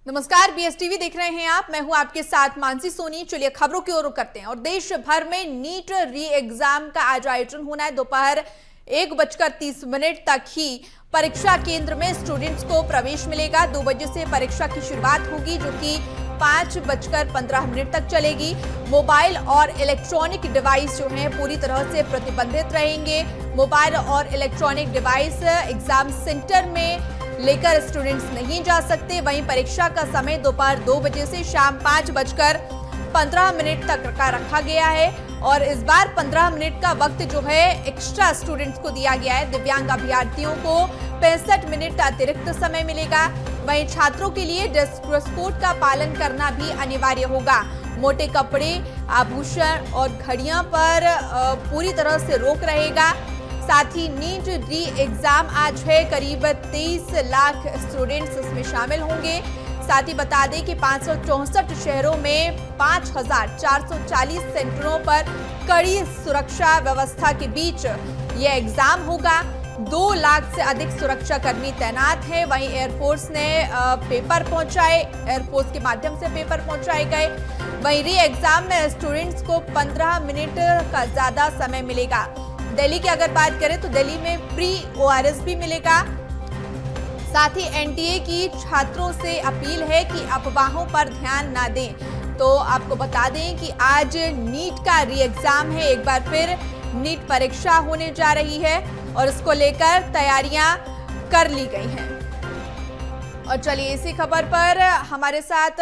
नमस्कार, बीएसटीवी देख रहे हैं आप। मैं हूं आपके साथ मानसी सोनी। चलिए खबरों की ओर रुख करते हैं। और देश भर में नीट री एग्जाम का आज आयोजन होना है। दोपहर 1:30 तक ही परीक्षा केंद्र में स्टूडेंट्स को प्रवेश मिलेगा। 2 बजे से परीक्षा की शुरुआत होगी, जो कि 5:15 तक चलेगी। मोबाइल और इलेक्ट्रॉनिक डिवाइस जो हैं पूरी तरह से प्रतिबंधित रहेंगे। मोबाइल और इलेक्ट्रॉनिक डिवाइस एग्जाम सेंटर में लेकर स्टूडेंट्स नहीं जा सकते। वहीं परीक्षा का समय दोपहर 2 बजे से शाम 5:15 तक का रखा गया है। और इस बार 15 मिनट का वक्त जो है एक्स्ट्रा स्टूडेंट्स को दिया गया है। दिव्यांग अभ्यर्थियों को 65 मिनट अतिरिक्त समय मिलेगा। वहीं छात्रों के लिए ड्रेस कोड का पालन करना भी अनिवार्य होगा। मोटे कपड़े, आभूषण और घड़ियां पर पूरी तरह से रोक रहेगा। साथ ही नीट री एग्जाम आज है। करीब 23 लाख स्टूडेंट्स इसमें शामिल होंगे। साथ ही बता दें कि 564 शहरों में 5440 सेंटरों पर कड़ी सुरक्षा व्यवस्था के बीच यह एग्जाम होगा। 2 लाख से अधिक सुरक्षा कर्मी तैनात हैं। वहीं एयरफोर्स ने पेपर पहुंचाए, एयरफोर्स के माध्यम से पेपर पहुंचाए गए। वहीं री एग्जाम में स्टूडेंट्स को 15 मिनट का ज्यादा समय मिलेगा। दिल्ली की अगर बात करें तो दिल्ली में प्री ORS भी मिलेगा। साथ ही NTA की छात्रों से अपील है कि अफवाहों पर ध्यान ना दें। तो आपको बता दें कि आज नीट का री एग्जाम है। एक बार फिर नीट परीक्षा होने जा रही है और इसको लेकर तैयारियां कर ली गई हैं। और चलिए इसी खबर पर हमारे साथ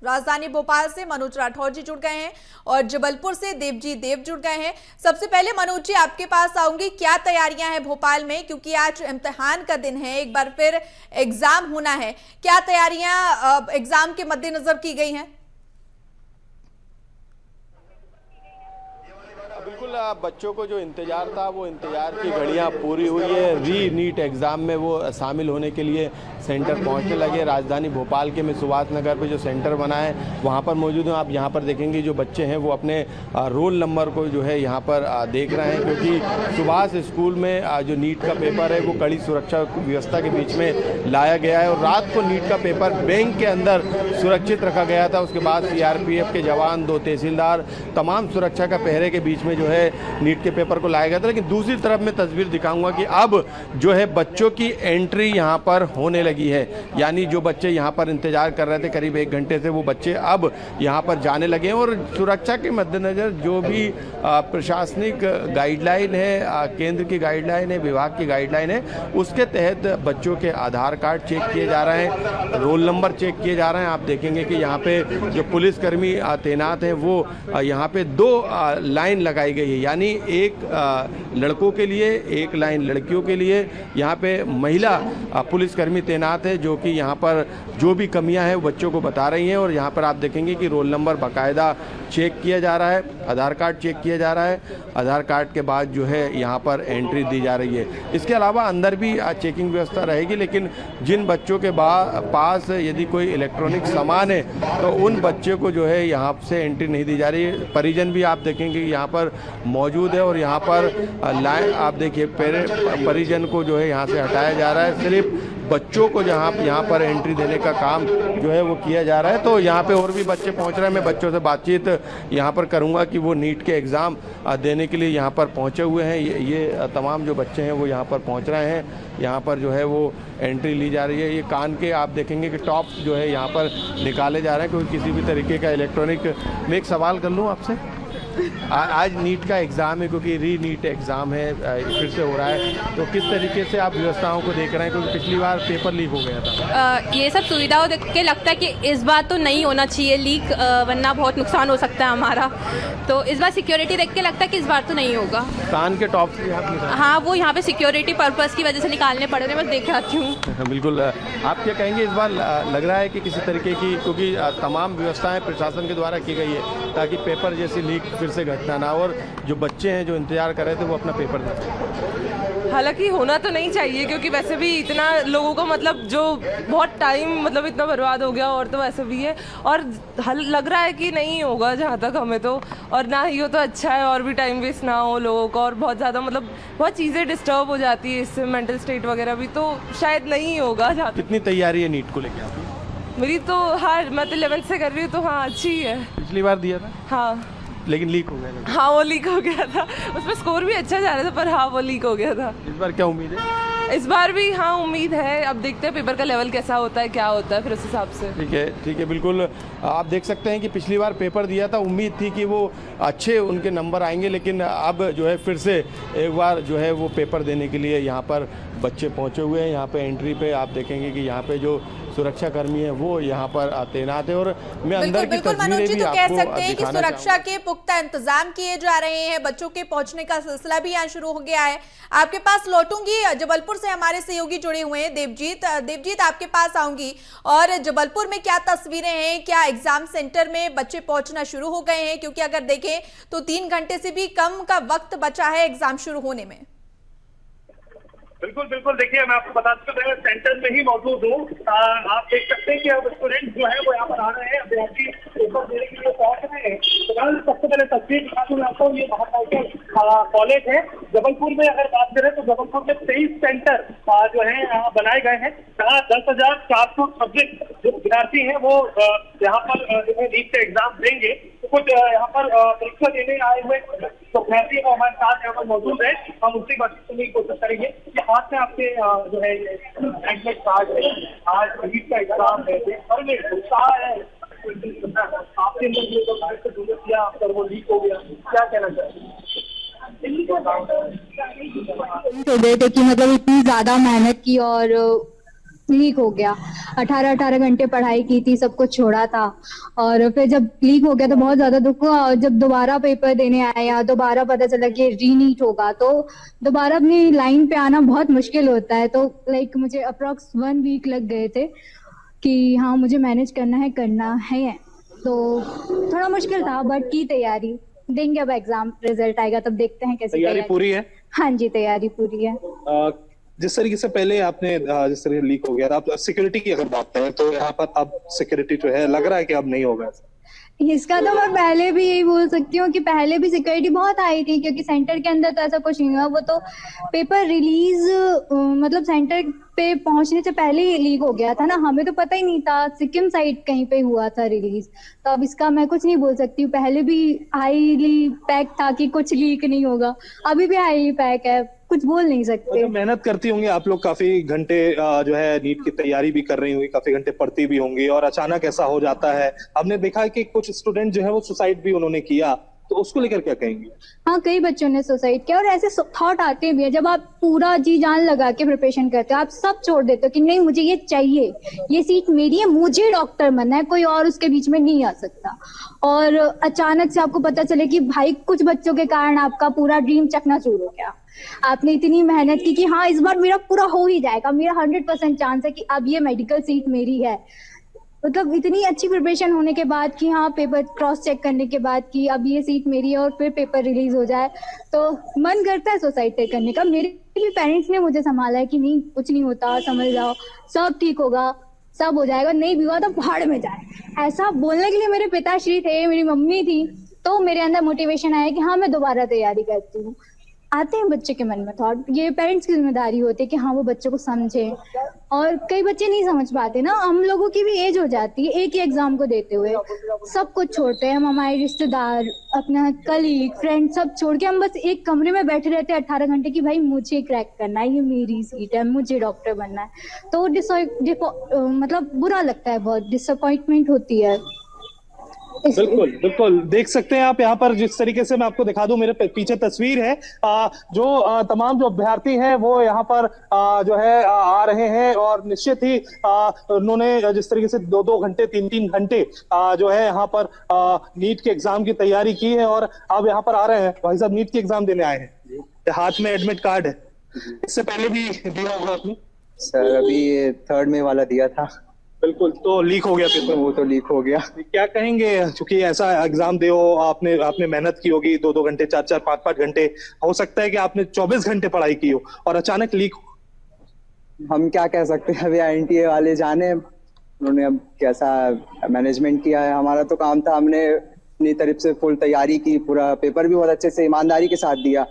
राजधानी भोपाल से मनोज राठौर जी जुड़ गए हैं और जबलपुर से देवजी देव जुड़ गए हैं। सबसे पहले मनोज जी आपके पास आऊंगी, क्या तैयारियां हैं भोपाल में, क्योंकि आज इम्तिहान का दिन है, एक बार फिर एग्जाम होना है। क्या तैयारियां एग्जाम के मद्देनजर की गई हैं? बिल्कुल, बच्चों को जो इंतजार था वो इंतजार की घड़ियां पूरी हुई है। री नीट एग्ज़ाम में वो शामिल होने के लिए सेंटर पहुंचने लगे। राजधानी भोपाल के में सुभाष नगर पे जो सेंटर बना है वहां पर मौजूद हूँ। आप यहां पर देखेंगे जो बच्चे हैं वो अपने रोल नंबर को जो है यहां पर देख रहे हैं, क्योंकि सुभाष स्कूल में जो नीट का पेपर है वो कड़ी सुरक्षा व्यवस्था के बीच में लाया गया है। और रात को नीट का पेपर बैंक के अंदर सुरक्षित रखा गया था। उसके बाद CRPF के जवान, 2 तहसीलदार, तमाम सुरक्षा का पहरे के बीच में जो है नीट के पेपर को लाया गया था। लेकिन दूसरी तरफ मैं तस्वीर दिखाऊंगा कि अब जो है बच्चों की एंट्री यहां पर होने लगी है। यानी जो बच्चे यहां पर इंतजार कर रहे थे करीब 1 घंटे से, वो बच्चे अब यहां पर जाने लगे हैं। और सुरक्षा के मद्देनजर जो भी प्रशासनिक गाइडलाइन है, केंद्र की गाइडलाइन है, विभाग की गाइडलाइन है, उसके तहत बच्चों के आधार कार्ड चेक किए जा रहे हैं, रोल नंबर चेक किए जा रहे हैं। आप देखेंगे कि यहाँ पे जो पुलिसकर्मी तैनात हैं वो यहाँ पे 2 लाइन लगाई गई है। यानी एक लड़कों के लिए, एक लाइन लड़कियों के लिए। यहाँ पे महिला पुलिसकर्मी तैनात है जो कि यहाँ पर जो भी कमियां हैं वो बच्चों को बता रही हैं। और यहाँ पर आप देखेंगे कि रोल नंबर बाकायदा चेक किया जा रहा है, आधार कार्ड चेक किया जा रहा है। आधार कार्ड के बाद जो है यहाँ पर एंट्री दी जा रही है। इसके अलावा अंदर भी चेकिंग व्यवस्था रहेगी, लेकिन जिन बच्चों के पास यदि कोई इलेक्ट्रॉनिक सामान है तो उन बच्चों को जो है यहाँ से एंट्री नहीं दी जा रही है। परिजन भी आप देखेंगे कि यहाँ पर मौजूद है और यहाँ पर लाइन आप देखिए परिजन को जो है यहाँ से हटाया जा रहा है। सिर्फ बच्चों को जहाँ यहाँ पर एंट्री देने का काम जो है वो किया जा रहा है। तो यहाँ पे और भी बच्चे पहुँच रहे हैं। मैं बच्चों से बातचीत यहाँ पर करूँगा कि वो नीट के एग्ज़ाम देने के लिए यहाँ पर पहुँचे हुए हैं। ये तमाम जो बच्चे हैं वो यहाँ पर पहुँच रहे हैं। यहाँ पर जो है वो एंट्री ली जा रही है। ये कान के आप देखेंगे कि टॉप जो है यहाँ पर निकाले जा रहे हैं, क्योंकि किसी भी तरीके का इलेक्ट्रॉनिक। मैं एक सवाल कर लूँ आपसे, आज नीट का एग्ज़ाम है, क्योंकि री नीट एग्ज़ाम है, फिर से हो रहा है, तो किस तरीके से आप व्यवस्थाओं को देख रहे हैं, क्योंकि पिछली बार पेपर लीक हो गया था। ये सब सुविधाओं देख के लगता है कि इस बार तो नहीं होना चाहिए लीक, वरना बहुत नुकसान हो सकता है हमारा। तो इस बार सिक्योरिटी देख के लगता है कि इस बार तो नहीं होगा। कान के टॉप से हाँ, वो यहाँ पे सिक्योरिटी पर्पज़ की वजह से निकालने पड़ रहे हैं, बस देख आती हूँ। बिल्कुल। आप क्या कहेंगे, इस बार लग रहा है कि किसी तरीके की, क्योंकि तमाम व्यवस्थाएं प्रशासन के द्वारा की गई है ताकि पेपर जैसी लीक फिर से घटना ना, और जो बच्चे हैं जो इंतजार कर रहे थे वो अपना पेपर दें। हालांकि होना तो नहीं चाहिए, क्योंकि वैसे भी इतना लोगों को मतलब जो बहुत टाइम मतलब इतना बर्बाद हो गया, और तो वैसे भी है, और लग रहा है कि नहीं होगा जहाँ तक हमें तो, और ना ही हो तो अच्छा है, और भी टाइम वेस्ट ना हो लोगों को, और बहुत ज़्यादा मतलब बहुत चीज़ें डिस्टर्ब हो जाती है इससे, मेंटल स्टेट वगैरह भी, तो शायद नहीं होगा। जहाँ कितनी तैयारी है नीट को लेकर? मेरी तो हाँ, मैं तो 11th से कर रही हूँ तो हाँ अच्छी ही है। पिछली बार दिया था हाँ लेकिन लीक हो गया था। हाँ वो लीक हो गया था, उसमें स्कोर भी अच्छा जा रहा था पर हाँ वो लीक हो गया था। इस बार क्या उम्मीद है? इस बार भी हाँ उम्मीद है, अब देखते हैं पेपर का लेवल कैसा होता है, क्या होता है, फिर उस हिसाब से। ठीक है बिल्कुल। आप देख सकते हैं कि पिछली बार पेपर दिया था, उम्मीद थी कि वो अच्छे उनके नंबर आएंगे, लेकिन अब जो है फिर से एक बार जो है वो पेपर देने के लिए यहाँ पर बच्चे पहुँचे हुए हैं। यहाँ पे एंट्री पे आप देखेंगे कि यहाँ पे जो सुरक्षा कर्मी है वो यहाँ पर तैनात है। और मैं अंदर की बिल्कुल मनोज तस्वीरें जी, भी तो कह आपको सकते हैं कि दिखाना सुरक्षा चाहूंगा। के पुख्ता इंतजाम किए जा रहे हैं। बच्चों के पहुंचने का सिलसिला भी यहाँ शुरू हो गया है। आपके पास लौटूंगी, जबलपुर से हमारे सहयोगी जुड़े हुए हैं देवजीत आपके पास आऊंगी। और जबलपुर में क्या तस्वीरें हैं, क्या एग्जाम सेंटर में बच्चे पहुंचना शुरू हो गए हैं? क्योंकि अगर देखें तो 3 घंटे से भी कम का वक्त बचा है एग्जाम शुरू होने में। बिल्कुल बिल्कुल, देखिए मैं आपको बता दूं मैं सेंटर में ही मौजूद हूँ। आप देख सकते हैं कि अब स्टूडेंट जो है वो यहाँ पर आ रहे हैं, अभ्यर्थी पेपर देने के लिए पहुंच रहे हैं। फिलहाल सबसे पहले तस्वीर दिखा दूं मैं आपको, ये महाराजा कॉलेज है जबलपुर में। अगर बात करें तो जबलपुर में 23 सेंटर जो है बनाए गए हैं, जहाँ 10,426 जो विद्यार्थी हैं वो यहाँ पर नीट का एग्जाम देंगे। तो कुछ यहाँ पर परीक्षा देने आए हुए तो विद्यार्थी वो हमारे साथ यहाँ पर मौजूद है, हम उससे बात करने की कोशिश करेंगे। ये हाथ में आपके जो है एडमिट कार्ड है, आज नीट का एग्जाम है, और में उत्साह है आपके अंदर जो किया पर वो लीक हो गया, क्या कहना चाहिए? हो गए थे कि मतलब इतनी ज्यादा मेहनत की और लीक हो गया। 18 घंटे पढ़ाई की थी, सब कुछ छोड़ा था और फिर जब लीक हो गया तो बहुत ज्यादा दुख हुआ। और जब दोबारा पेपर देने आया, दोबारा पता चला कि रीनीट होगा, तो दोबारा अपनी लाइन पे आना बहुत मुश्किल होता है। तो लाइक मुझे अप्रॉक्स 1 वीक लग गए थे कि हाँ मुझे मैनेज करना है। तो थोड़ा मुश्किल था बट की तैयारी देंगे। अब एग्जाम रिजल्ट आएगा तब देखते हैं कैसी तैयारी पूरी है। हाँ जी तैयारी पूरी है। जिस तरीके से पहले आपने जिस तरीके लीक हो गया था, आप सिक्योरिटी की अगर बात करें तो यहाँ पर अब सिक्योरिटी जो है लग रहा है कि अब नहीं होगा। इसका तो मैं पहले भी यही बोल सकती हूँ कि पहले भी सिक्योरिटी बहुत आई थी, क्योंकि सेंटर के अंदर तो ऐसा कुछ नहीं हुआ। वो तो पेपर रिलीज मतलब सेंटर पे पहुंचने से पहले ही लीक हो गया था ना, हमें तो पता ही नहीं था। सिक्किम साइड कहीं पे हुआ था रिलीज, तो अब इसका मैं कुछ नहीं बोल सकती हूँ। पहले भी हाईली पैक था कि कुछ लीक नहीं होगा, अभी भी हाईली पैक है, कुछ बोल नहीं सकते। तो मेहनत करती होंगी आप लोग, काफी घंटे जो है नीट की तैयारी भी कर रही होंगी, काफी घंटे पढ़ती भी होंगी, और अचानक ऐसा हो जाता है। हमने देखा है कि कुछ स्टूडेंट जो है वो सुसाइड भी उन्होंने किया, तो उसको लेकर क्या कहेंगे? हाँ कई बच्चों ने सुसाइड किया और ऐसे थॉट आते भी है। जब आप पूरा जी जान लगा के प्रिपरेशन करते हो, आप सब छोड़ देते हो कि नहीं मुझे ये चाहिए, ये सीट मेरी है, मुझे डॉक्टर बनना है, कोई और उसके बीच में नहीं आ सकता। और अचानक से आपको पता चले कि भाई कुछ बच्चों के कारण आपका पूरा ड्रीम चकनाचूर हो गया। आपने इतनी मेहनत की कि हाँ इस बार मेरा पूरा हो ही जाएगा, मेरा 100% चांस है कि अब ये मेडिकल सीट मेरी है। मतलब इतनी अच्छी प्रिपरेशन होने के बाद कि हाँ पेपर क्रॉस चेक करने के बाद कि अब ये सीट मेरी है और फिर पेपर रिलीज हो जाए, तो मन करता है सुसाइड करने का। मेरे भी पेरेंट्स ने मुझे संभाला है कि नहीं कुछ नहीं होता, समझ जाओ, सब ठीक होगा, सब हो जाएगा, नहीं भी हुआ तो भाड़ में जाए। ऐसा बोलने के लिए मेरे पिताश्री थे, मेरी मम्मी थी, तो मेरे अंदर मोटिवेशन आया कि हाँ मैं दोबारा तैयारी करती हूँ। आते हैं बच्चे के मन में थॉट, ये पेरेंट्स की जिम्मेदारी होती है कि हाँ वो बच्चों को समझे। और कई बच्चे नहीं समझ पाते ना, हम लोगों की भी एज हो जाती है एक ही एग्जाम को देते हुए, सब कुछ छोड़ते हैं। हम हमारे रिश्तेदार, अपना कलीग, फ्रेंड सब छोड़ के हम बस एक कमरे में बैठे रहते हैं 18 घंटे की भाई मुझे क्रैक करना है, ये मेरी सीट है, मुझे डॉक्टर बनना है। तो मतलब बुरा लगता है, बहुत डिसअपॉइंटमेंट होती है। बिल्कुल बिल्कुल, देख सकते हैं आप यहाँ पर, जिस तरीके से मैं आपको दिखा दूं, मेरे पीछे तस्वीर है। जो तमाम जो अभ्यर्थी हैं वो यहाँ पर जो है आ रहे हैं, और निश्चित ही उन्होंने जिस तरीके से 2-2 घंटे 3-3 घंटे जो है यहाँ पर नीट के एग्जाम की तैयारी की है, और अब यहाँ पर आ रहे हैं। भाई साहब नीट के एग्जाम देने आए हैं, हाथ में एडमिट कार्ड है, इससे पहले भी दिया होगा आपने? सर अभी 3rd में वाला दिया था। बिल्कुल, तो लीक हो गया पेपर? वो तो लीक हो गया। क्या कहेंगे, चूंकि ऐसा एग्जाम दे हो, आपने मेहनत की होगी 2-2 घंटे, 4-4, 5-5 घंटे, हो सकता है कि आपने 24 घंटे पढ़ाई की हो और अचानक लीक हो। हम क्या कह सकते हैं, अभी INTA वाले जाने उन्होंने अब कैसा मैनेजमेंट किया है। हमारा तो काम था, हमने अपनी तरफ से फुल तैयारी की, पूरा पेपर भी बहुत अच्छे से ईमानदारी के साथ दिया,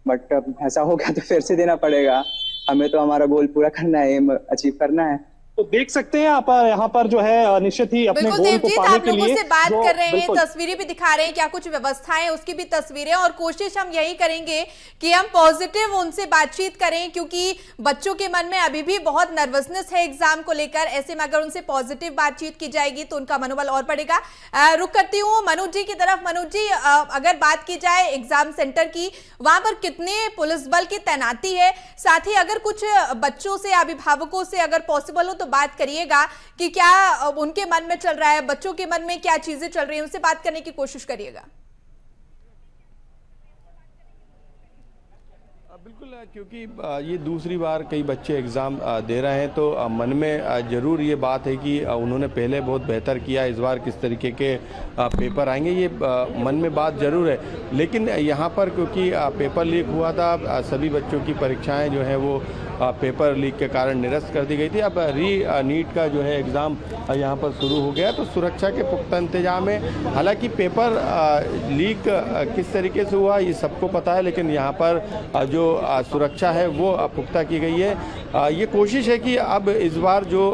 बट अब ऐसा हो गया तो फिर से देना पड़ेगा। हमें तो हमारा गोल पूरा करना है, एम अचीव करना है। तो देख सकते हैं आप यहाँ पर जो है निश्चित ही अपने बिल्कुल गोल को देवजीत, पाने आप के लोगों लिए से बात जो- कर रहे हैं, बिल्कुल। तस्वीरें भी दिखा रहे हैं, क्या कुछ व्यवस्थाएं उसकी भी तस्वीरें, और कोशिश हम यही करेंगे कि हम पॉजिटिव उनसे बातचीत करें, क्योंकि बच्चों के मन में अभी भी बहुत नर्वसनेस है एग्जाम को लेकर। ऐसे में अगर उनसे पॉजिटिव बातचीत की जाएगी तो उनका मनोबल और बढ़ेगा। रुक करती हूँ मनोज जी की तरफ। मनोज जी, अगर बात की जाए एग्जाम सेंटर की, वहां पर कितने पुलिस बल की तैनाती है, साथ ही अगर कुछ बच्चों से, अभिभावकों से अगर पॉसिबल हो तो बात करिएगा कि क्या उनके मन में चल रहा है, बच्चों के मन में क्या चीजें चल रही हैं, उनसे बात करने की कोशिश करिएगा। बिल्कुल, क्योंकि ये दूसरी बार कई बच्चे एग्ज़ाम दे रहे हैं, तो मन में ज़रूर ये बात है कि उन्होंने पहले बहुत बेहतर किया, इस बार किस तरीके के पेपर आएंगे, ये मन में बात ज़रूर है। लेकिन यहाँ पर क्योंकि पेपर लीक हुआ था, सभी बच्चों की परीक्षाएं जो हैं वो पेपर लीक के कारण निरस्त कर दी गई थी। अब नीट का जो है एग्ज़ाम यहाँ पर शुरू हो गया, तो सुरक्षा के पुख्ता इंतजाम है। हालांकि पेपर लीक किस तरीके से हुआ ये सबको पता है, लेकिन यहाँ पर जो सुरक्षा है वो पुख्ता की गई है। ये कोशिश है कि अब इस बार जो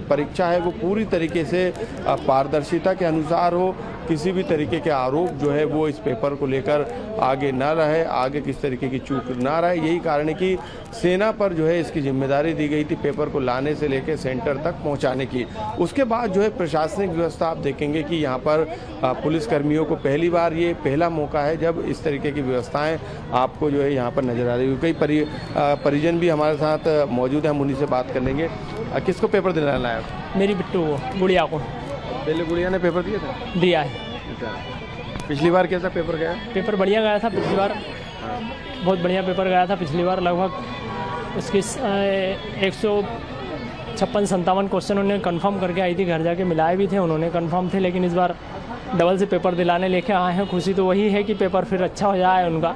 परीक्षा है वो पूरी तरीके से पारदर्शिता के अनुसार हो, किसी भी तरीके के आरोप जो है वो इस पेपर को लेकर आगे ना रहे, आगे किस तरीके की चूक ना रहे। यही कारण है कि सेना पर जो है इसकी जिम्मेदारी दी गई थी पेपर को लाने से लेकर सेंटर तक पहुंचाने की। उसके बाद जो है प्रशासनिक व्यवस्था आप देखेंगे कि यहाँ पर पुलिसकर्मियों को पहली बार, ये पहला मौका है जब इस तरीके की व्यवस्थाएं आपको जो है यहाँ पर नजर आ रही है। कई परिजन भी हमारे साथ मौजूद हैं, हम उन्हीं से बात कर लेंगे। किसको पेपर दिलाना है? मेरी बिट्टू को, गुड़िया को। पहले गुड़िया ने पेपर दिया था? दिया है। पिछली बार कैसा पेपर गया? पेपर बढ़िया गया था पिछली बार, बहुत बढ़िया पेपर गया था पिछली बार। लगभग उसकी 156-57 क्वेश्चन उन्होंने कंफर्म करके आई थी, घर जाके मिलाए भी थे उन्होंने, कंफर्म थे। लेकिन इस बार डबल से पेपर दिलाने लेके आए हैं। खुशी तो वही है कि पेपर फिर अच्छा हो जाए उनका।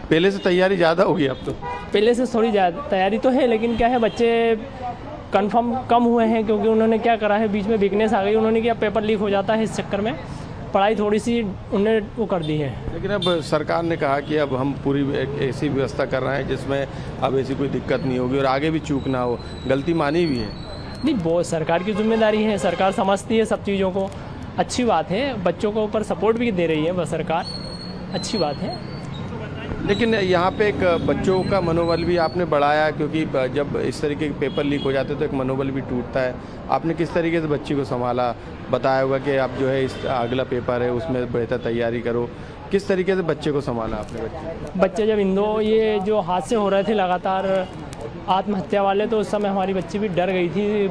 पहले से तैयारी ज़्यादा होगी अब तो? पहले से थोड़ी ज़्यादा तैयारी तो है, लेकिन क्या है बच्चे कंफर्म कम हुए हैं, क्योंकि उन्होंने क्या करा है, बीच में वीकनेस आ गई, उन्होंने क्या पेपर लीक हो जाता है, इस चक्कर में पढ़ाई थोड़ी सी उन्होंने वो कर दी है। लेकिन अब सरकार ने कहा कि अब हम पूरी ऐसी व्यवस्था कर रहे हैं जिसमें अब ऐसी कोई दिक्कत नहीं होगी और आगे भी चूक ना हो। गलती मानी भी है? नहीं, बहुत सरकार की जिम्मेदारी है, सरकार समझती है सब चीज़ों को। अच्छी बात है, बच्चों को ऊपर सपोर्ट भी दे रही है बस सरकार, अच्छी बात है। लेकिन यहाँ पे एक बच्चों का मनोबल भी आपने बढ़ाया, क्योंकि जब इस तरीके के पेपर लीक हो जाते हैं तो एक मनोबल भी टूटता है। आपने किस तरीके से बच्ची को संभाला? बताया होगा कि आप जो है इस अगला पेपर है उसमें बेहतर तैयारी करो। किस तरीके से बच्चे को संभाला आपने? बच्चे जब ये जो हादसे हो रहे थे लगातार आत्महत्या वाले, तो उस समय हमारी बच्ची भी डर गई थी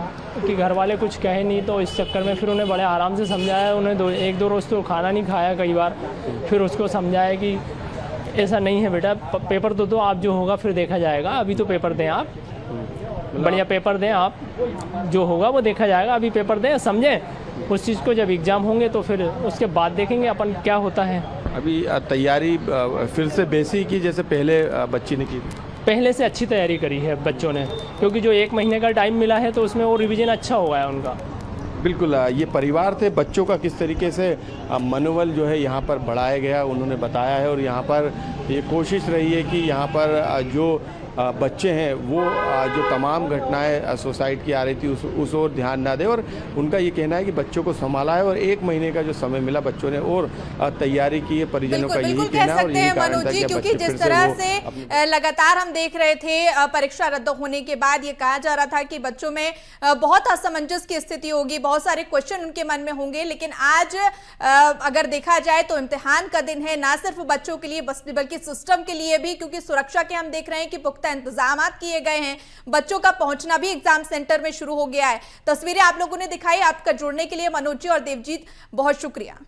कि घर वाले कुछ कहे नहीं, तो इस चक्कर में फिर उन्हें बड़े आराम से समझाया। उन्हें एक दो रोज़ तो खाना नहीं खाया कई बार, फिर उसको समझाया कि ऐसा नहीं है बेटा, पेपर तो आप जो होगा फिर देखा जाएगा, अभी तो पेपर दें आप, बढ़िया पेपर दें आप, जो होगा वो देखा जाएगा, अभी पेपर दें, समझें उस चीज़ को। जब एग्ज़ाम होंगे तो फिर उसके बाद देखेंगे अपन क्या होता है। अभी तैयारी फिर से बेसी की जैसे पहले बच्ची ने की? पहले से अच्छी तैयारी करी है बच्चों ने, क्योंकि जो 1 महीने का टाइम मिला है तो उसमें वो रिवीजन अच्छा हो गया उनका। बिल्कुल, ये परिवार थे, बच्चों का किस तरीके से मनोबल जो है यहाँ पर बढ़ाया गया उन्होंने बताया है। और यहाँ पर ये कोशिश रही है कि यहाँ पर जो बच्चे हैं वो जो तमाम घटनाएं सोसाइटी की आ रही थी उस ओर ध्यान ना दें। और उनका ये कहना है कि बच्चों को संभाला है और 1 महीने का जो समय मिला बच्चों ने और तैयारी की है। परिजनों का यही कहना है और यही कारण था कि क्योंकि जिस तरह से लगातार हम देख रहे थे परीक्षा रद्द होने के बाद ये कहा जा रहा था कि बच्चों में बहुत असमंजस की स्थिति होगी, बहुत सारे क्वेश्चन उनके मन में होंगे। लेकिन आज अगर देखा जाए तो इम्तिहान का दिन है, ना सिर्फ बच्चों के लिए बल्कि सिस्टम के लिए भी, क्योंकि सुरक्षा के हम देख रहे हैं कि पुख्ता इंतजाम किए गए हैं। बच्चों का पहुंचना भी एग्जाम सेंटर में शुरू हो गया है। तस्वीरें आप लोगों ने दिखाई। आपका जुड़ने के लिए मनोज जी और देवजीत बहुत शुक्रिया।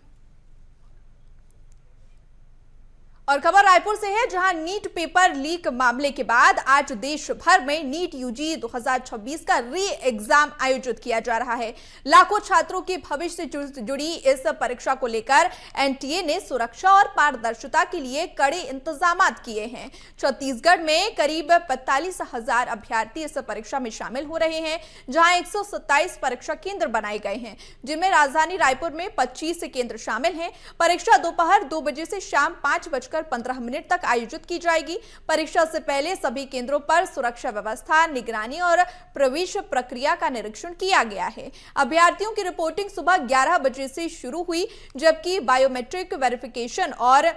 और खबर रायपुर से है, जहां नीट पेपर लीक मामले के बाद आज देश भर में नीट यूजी 2026 का री एग्जाम आयोजित किया जा रहा है। लाखों छात्रों के भविष्य से जुड़ी इस परीक्षा को लेकर एनटीए ने सुरक्षा और पारदर्शिता के लिए कड़े इंतजाम किए हैं। छत्तीसगढ़ में करीब 45,000 अभ्यर्थी इस परीक्षा में शामिल हो रहे हैं, जहां 127 परीक्षा केंद्र बनाए गए हैं, जिनमें राजधानी रायपुर में 25 केंद्र शामिल हैं। परीक्षा दोपहर 2 बजे से शाम 5:50 लगभग 15 मिनट तक आयोजित की जाएगी। परीक्षा से पहले सभी केंद्रों पर सुरक्षा व्यवस्था, निगरानी और प्रवेश प्रक्रिया का निरीक्षण किया गया है। अभ्यर्थियों की रिपोर्टिंग सुबह 11 बजे से शुरू हुई, जबकि बायोमेट्रिक वेरिफिकेशन और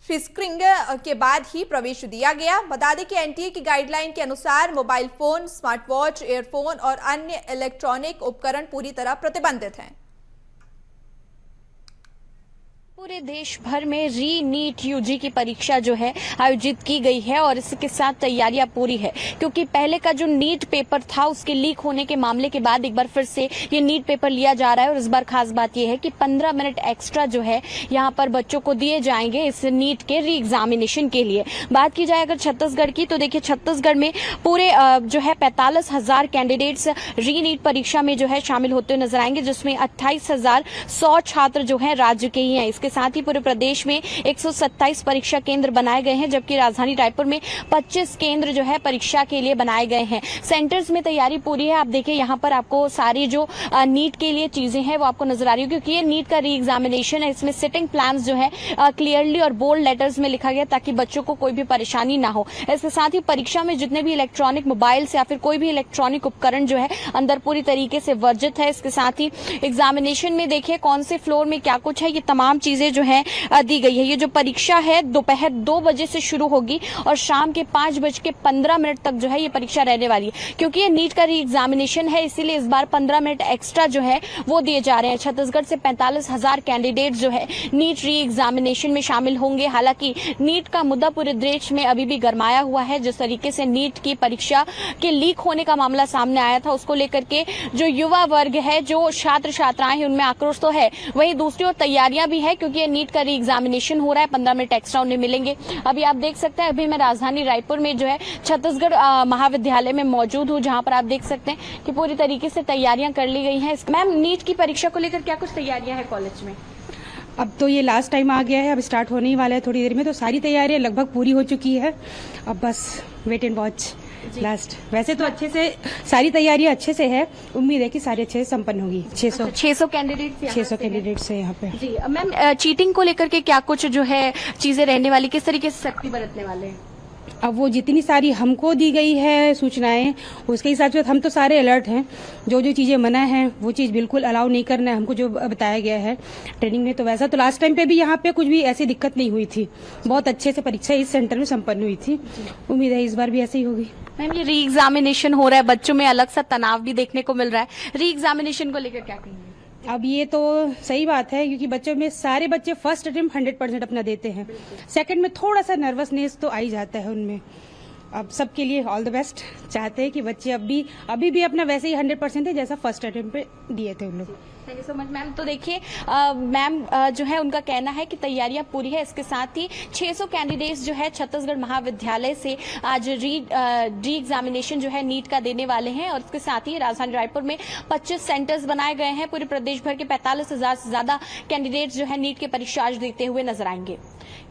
फिस्क्रिंग के बाद ही प्रवेश दिया गया। बता दें कि एनटीए की गाइडलाइन के अनुसार mobile phone, smart watch, earphone और अन्य इलेक्ट्रॉनिक उपकरण पूरी तरह प्रतिबंधित हैं। पूरे देश भर में री नीट यूजी की परीक्षा जो है आयोजित की गई है और इसके साथ तैयारियां पूरी है, क्योंकि पहले का जो नीट पेपर था उसके लीक होने के मामले के बाद एक बार फिर से ये नीट पेपर लिया जा रहा है। और इस बार खास बात यह है कि 15 मिनट एक्स्ट्रा जो है यहाँ पर बच्चों को दिए जाएंगे इस नीट के री एग्जामिनेशन के लिए। बात की जाए अगर छत्तीसगढ़ की, तो देखिए छत्तीसगढ़ में पूरे जो है 45,000 कैंडिडेट्स री नीट परीक्षा में जो है शामिल होते हुए नजर आएंगे, जिसमें 28,100 छात्र जो है राज्य के ही हैं। इसके साथ ही पूरे प्रदेश में 127 परीक्षा केंद्र बनाए गए हैं, जबकि राजधानी रायपुर में 25 केंद्र जो है परीक्षा के लिए बनाए गए हैं। सेंटर्स में तैयारी पूरी है। आप देखिए यहाँ पर आपको सारी जो नीट के लिए चीजें हैं वो आपको नजर आ रही है, क्योंकि ये नीट का री एग्जामिनेशन है। इसमें सिटिंग प्लान्स जो है क्लियरली और बोल्ड लेटर्स में लिखा गया ताकि बच्चों को कोई भी परेशानी ना हो। इसके साथ ही परीक्षा में जितने भी इलेक्ट्रॉनिक मोबाइल्स या फिर कोई भी इलेक्ट्रॉनिक उपकरण जो है अंदर पूरी तरीके से वर्जित है। इसके साथ ही एग्जामिनेशन में देखिए कौन से फ्लोर में क्या कुछ है, ये तमाम चीजें जो है दी गई है। ये जो परीक्षा है दोपहर 2 बजे से शुरू होगी और शाम के 5:15 तक जो है ये परीक्षा रहने वाली है। क्योंकि ये नीट का री एग्जामिनेशन है, इसीलिए इस बार 15 मिनट एक्स्ट्रा जो है वो दिए जा रहे हैं। छत्तीसगढ़ से 45,000 कैंडिडेट जो है नीट री एग्जामिनेशन में शामिल होंगे। हालांकि नीट का मुद्दा पूरे देश में अभी भी गरमाया हुआ है। जिस तरीके से नीट की परीक्षा के लीक होने का मामला सामने आया था, उसको लेकर के जो युवा वर्ग है, जो छात्र छात्राएं हैं, उनमें आक्रोश तो है, वहीं दूसरी ओर तैयारियां भी है, क्योंकि नीट का री एग्जामिनेशन हो रहा है। 15 मिनट एक्स्ट्रा उन्हें मिलेंगे। अभी आप देख सकते हैं, अभी मैं राजधानी रायपुर में जो है छत्तीसगढ़ महाविद्यालय में मौजूद हूँ, जहां पर आप देख सकते हैं कि पूरी तरीके से तैयारियां कर ली गई हैं। मैम, नीट की परीक्षा को लेकर क्या कुछ तैयारियां हैं कॉलेज में? अब तो ये लास्ट टाइम आ गया है, अब स्टार्ट होने ही वाला है थोड़ी देर में, तो सारी तैयारियां लगभग पूरी हो चुकी है। अब बस वेट एंड वॉच लास्ट। वैसे तो अच्छे से सारी तैयारियां अच्छे से है, उम्मीद है कि सारी अच्छे से संपन्न होगी। 600 कैंडिडेट्स है यहाँ पे। जी मैम, चीटिंग को लेकर के क्या कुछ जो है चीजें रहने वाली, किस तरीके से सख्ती बरतने वाले हैं? अब वो जितनी सारी हमको दी गई है सूचनाएं, उसके हिसाब से हम तो सारे अलर्ट हैं। जो जो चीजें मना है वो चीज बिल्कुल अलाउ नहीं करना है हमको, जो बताया गया है ट्रेनिंग में। तो वैसा तो लास्ट टाइम पे भी यहाँ पे कुछ भी ऐसी दिक्कत नहीं हुई थी, बहुत अच्छे से परीक्षा इस सेंटर में संपन्न हुई थी। उम्मीद है इस बार भी ऐसे ही होगी। मैम, ये री एग्जामिनेशन हो रहा है, बच्चों में अलग सा तनाव भी देखने को मिल रहा है। री एग्जामिनेशन को लेकर क्या कहेंगे? अब ये तो सही बात है, क्योंकि बच्चों में सारे बच्चे फर्स्ट अटेम्प्ट 100% अपना देते हैं। सेकंड में थोड़ा सा नर्वसनेस तो आ ही जाता है उनमें। अब सबके लिए ऑल द बेस्ट चाहते हैं कि बच्चे अभी भी अपना वैसे ही 100% है जैसा फर्स्ट अटेम्प्ट पे दिए थे उन लोग। Thank you so much ma'am. तो देखिए मैम जो है उनका कहना है कि तैयारियां पूरी है। इसके साथ ही 600 कैंडिडेट्स जो है छत्तीसगढ़ महाविद्यालय से आज री एग्जामिनेशन जो है नीट का देने वाले हैं। और इसके साथ ही राजधानी रायपुर में 25 सेंटर्स बनाए गए हैं। पूरे प्रदेश भर के 45,000 से ज्यादा कैंडिडेट्स जो है नीट की परीक्षा आज देते हुए नजर आएंगे।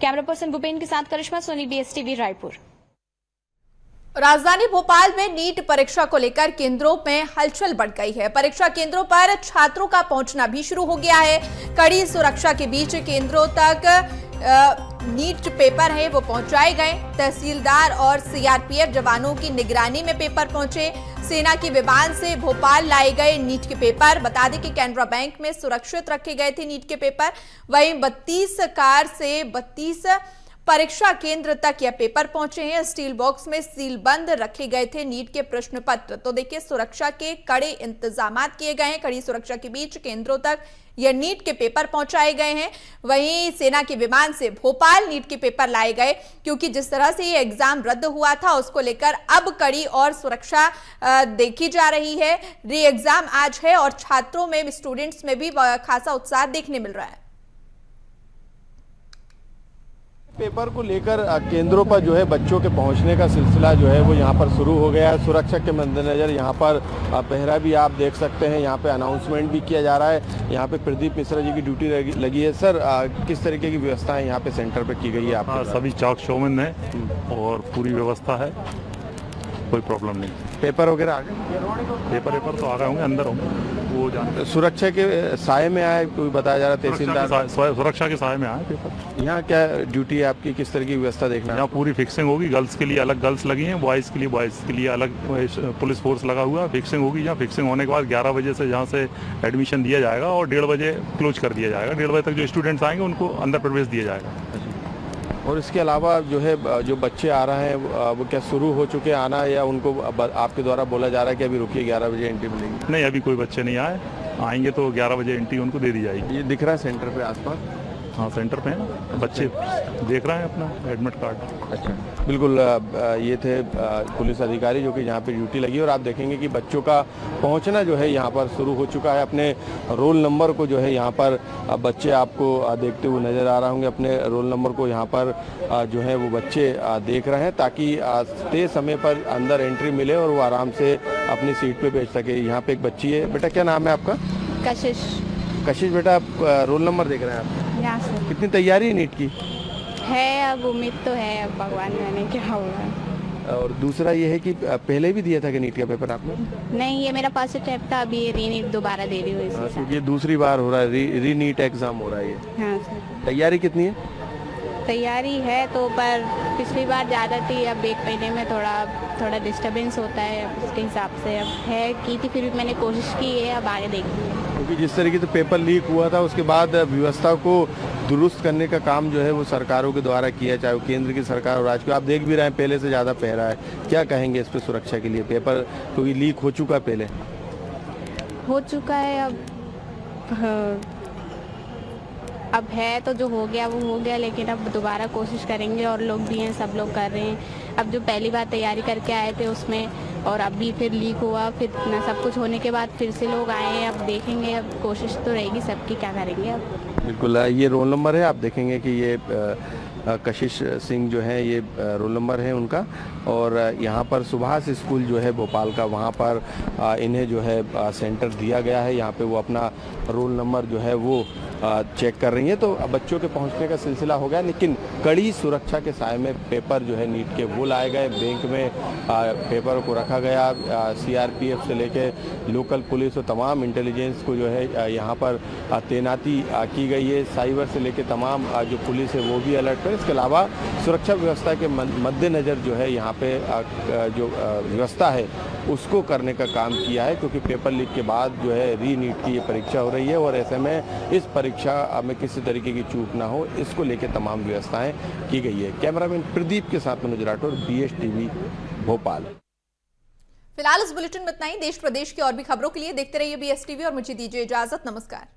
कैमरा पर्सन भूपेन के साथ करिश्मा सोनी, BSTV रायपुर। राजधानी भोपाल में नीट परीक्षा को लेकर केंद्रों में हलचल बढ़ गई है। परीक्षा केंद्रों पर छात्रों का पहुंचना भी शुरू हो गया है। कड़ी सुरक्षा के बीच केंद्रों तक नीट पेपर है वो पहुंचाए गए। तहसीलदार और CRPF जवानों की निगरानी में पेपर पहुंचे। सेना के विमान से भोपाल लाए गए नीट के पेपर। बता दें कि कैनरा बैंक में सुरक्षित रखे गए थे नीट के पेपर। वहीं 32 कार से 32 परीक्षा केंद्र तक यह पेपर पहुंचे हैं। स्टील बॉक्स में सील बंद रखे गए थे नीट के प्रश्न पत्र। तो देखिए, सुरक्षा के कड़े इंतजाम किए गए हैं। कड़ी सुरक्षा के बीच केंद्रों तक यह नीट के पेपर पहुंचाए गए हैं। वहीं सेना के विमान से भोपाल नीट के पेपर लाए गए, क्योंकि जिस तरह से ये एग्जाम रद्द हुआ था उसको लेकर अब कड़ी और सुरक्षा देखी जा रही है। री एग्जाम आज है और छात्रों में, स्टूडेंट्स में भी खासा उत्साह देखने मिल रहा है। पेपर को लेकर केंद्रों पर जो है बच्चों के पहुंचने का सिलसिला जो है वो यहाँ पर शुरू हो गया है। सुरक्षा के मद्देनजर यहाँ पर पहरा भी आप देख सकते हैं। यहाँ पे अनाउंसमेंट भी किया जा रहा है। यहाँ पे प्रदीप मिश्रा जी की ड्यूटी लगी है। सर, किस तरीके की व्यवस्थाएं यहाँ पे सेंटर पे की गई है? आप सभी चाक शोमैन है और पूरी व्यवस्था है, कोई प्रॉब्लम नहीं। पेपर वगैरह आ गए? पेपर तो आ गए होंगे, अंदर होंगे। वो जानते सुरक्षा के साए में आए, कोई बताया जा रहा तहसीलदार सुरक्षा के साए में आए पेपर। यहाँ क्या ड्यूटी है आपकी, किस तरह की व्यवस्था देखना है? यहाँ पूरी फिक्सिंग होगी, गर्ल्स के लिए अलग गर्ल्स लगी हैं, बॉयज़ के लिए अलग पुलिस फोर्स लगा हुआ है। फिक्सिंग होगी, यहाँ फिक्सिंग होने के बाद 11 बजे से यहाँ से एडमिशन दिया जाएगा और 1:30 बजे क्लोज कर दिया जाएगा। 1:30 बजे तक जो स्टूडेंट्स आएंगे उनको अंदर प्रवेश दिया जाएगा। और इसके अलावा जो है जो बच्चे आ रहे हैं वो क्या शुरू हो चुके आना, या उनको आपके द्वारा बोला जा रहा है कि अभी रुकिए 11 बजे एंट्री मिलेगी? नहीं, अभी कोई बच्चे नहीं आएंगे तो 11 बजे एंट्री उनको दे दी जाएगी। ये दिख रहा है सेंटर पे आसपास? हाँ, सेंटर पे है ना, बच्चे देख रहे हैं अपना एडमिट कार्ड। अच्छा, बिल्कुल। ये थे पुलिस अधिकारी जो कि यहाँ पे ड्यूटी लगी, और आप देखेंगे कि बच्चों का पहुँचना जो है यहाँ पर शुरू हो चुका है। अपने रोल नंबर को जो है यहाँ पर बच्चे आपको देखते हुए नज़र आ रहे होंगे। अपने रोल नंबर को यहाँ पर जो है वो बच्चे देख रहे हैं, ताकि तय समय पर अंदर एंट्री मिले और वो आराम से अपनी सीट पे बैठ सके। यहाँ पे एक बच्ची है। बेटा क्या नाम है आपका? कशिश बेटा, आप रोल नंबर देख रहे हैं आप? यहाँ से। कितनी तैयारी है नीट की? है, अब उम्मीद तो है, अब भगवान जाने क्या होगा। और दूसरा ये है कि पहले भी दिया था कि नीट का पेपर आपने? नहीं, ये मेरा फर्स्ट अटेम्प्ट था, अभी ये रीनीट दोबारा दे रही हूँ। हाँ, क्योंकि ये दूसरी बार हो रहा है, री नीट एग्जाम हो रहा है ये। हाँ सर। तैयारी कितनी है? तैयारी है तो, पर पिछली बार ज़्यादा थी, अब 1 महीने में थोड़ा डिस्टर्बेंस होता है, अब उसके हिसाब से अब है की थी, फिर भी मैंने कोशिश की है, अब आगे देखेंगे। क्योंकि जिस तरीके से पेपर लीक हुआ था उसके बाद व्यवस्था को दुरुस्त करने का काम जो है वो सरकारों के द्वारा किया, चाहे वो केंद्र की सरकार और राज्य की। आप देख भी रहे हैं पहले से ज़्यादा पहरा है। क्या कहेंगे इस पर सुरक्षा के लिए? पेपर क्योंकि लीक हो चुका, पहले हो चुका है, अब है तो जो हो गया वो हो गया, लेकिन अब दोबारा कोशिश करेंगे, और लोग भी हैं, सब लोग कर रहे हैं। अब जो पहली बार तैयारी करके आए थे उसमें, और अब भी फिर लीक हुआ, फिर इतना सब कुछ होने के बाद फिर से लोग आए हैं, अब देखेंगे, अब कोशिश तो रहेगी सबकी, क्या करेंगे अब। बिल्कुल, ये रोल नंबर है, आप देखेंगे कि ये कशिश सिंह जो है ये रोल नंबर है उनका, और यहाँ पर सुभाष स्कूल जो है भोपाल का, वहाँ पर इन्हें जो है सेंटर दिया गया है। यहाँ पे वो अपना रोल नंबर जो है वो चेक कर रही हैं। तो बच्चों के पहुँचने का सिलसिला हो गया, लेकिन कड़ी सुरक्षा के साए में पेपर जो है नीट के वो लाए गए। बैंक में पेपर को रखा गया। CRPF से लेके लोकल पुलिस और तमाम इंटेलिजेंस को जो है यहाँ पर तैनाती की गई है। साइबर से लेके तमाम जो पुलिस है वो भी अलर्ट पर। इसके अलावा सुरक्षा व्यवस्था के मद्देनज़र जो है यहाँ पे जो व्यवस्था है उसको करने का काम किया है, क्योंकि पेपर लीक के बाद जो है री नीट की ये परीक्षा हो रही है, और ऐसे में इस परीक्षा में किसी तरीके की चूक ना हो, इसको लेकर तमाम व्यवस्थाएं की गई है। कैमरामैन प्रदीप के साथ मनोज राठौर, BSTV भोपाल। फिलहाल इस बुलेटिन में इतना ही। देश प्रदेश की और भी खबरों के लिए देखते रहिए BSTV और मुझे दीजिए इजाजत। नमस्कार।